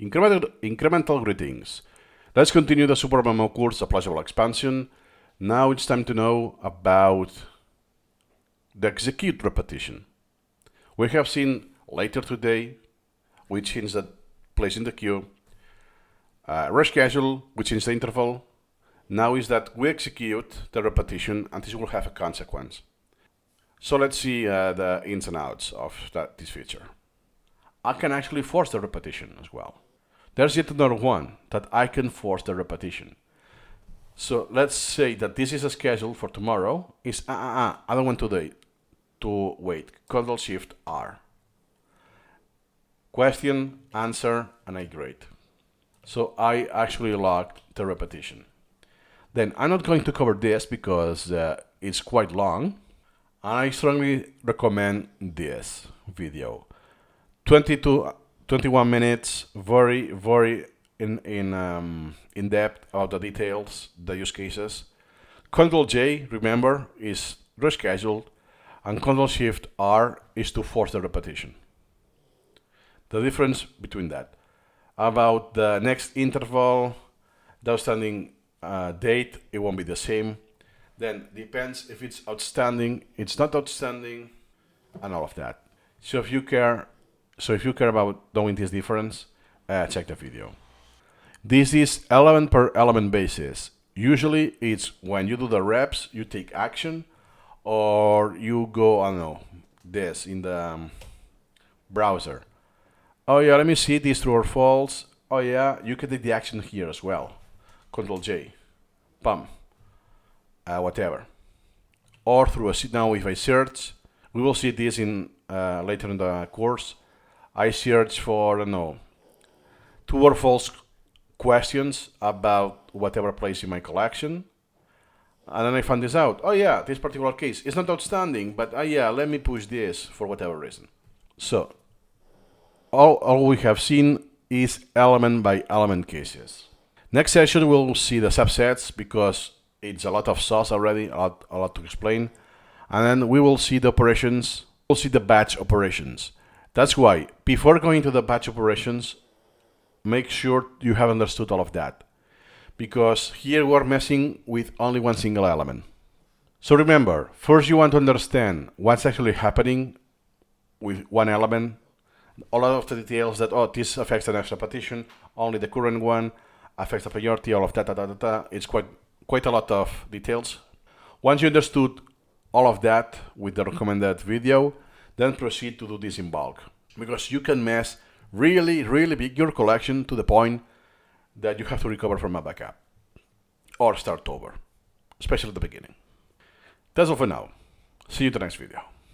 Incremental greetings. Let's continue the Supermemo course, a Pleasurable expansion. Now it's time to know about the execute repetition. We have seen later today, we changed the place in the queue. Reschedule, we changed the interval. Now is that we execute the repetition and this will have a consequence. So let's see the ins and outs of this feature. I can actually force the repetition as well. There's yet another one that I can force the repetition. So let's say that this is a schedule for tomorrow. I don't want to wait. Ctrl-Shift-R. Question, answer, and I grade. So I actually logged the repetition. Then I'm not going to cover this because it's quite long. I strongly recommend this video. 21 minutes, very in depth about the details, the use cases. Ctrl-J, remember, is rescheduled, and Ctrl-Shift-R is to force the repetition. The difference between that. About the next interval, the outstanding date, it won't be the same. Then depends if it's outstanding, it's not outstanding, and all of that. So if you care about knowing this difference, check the video. This is element per element basis. Usually it's when you do the reps, you take action, or you go, I don't know, this in the browser. Oh yeah, let me see this true or false. Oh yeah, you can take the action here as well. Ctrl-J, bam, whatever. Or through a now if I search, we will see this in later in the course. I search for, I don't know, true or false questions about whatever place in my collection. And then I found this out. Oh yeah, this particular case is not outstanding, but yeah, let me push this for whatever reason. So, all we have seen is element by element cases. Next session we'll see the subsets because it's a lot of sauce already, a lot to explain. And then we will see the operations, we'll see the batch operations. That's why, before going to the batch operations, make sure you have understood all of that. Because here we're messing with only one single element. So remember, first you want to understand what's actually happening with one element. A lot of the details that, oh, this affects the next repetition, only the current one affects the priority, all of that, It's quite a lot of details. Once you understood all of that with the recommended video, then proceed to do this in bulk. Because you can mess really big your collection to the point that you have to recover from a backup or start over, especially at the beginning. That's all for now. See you in the next video.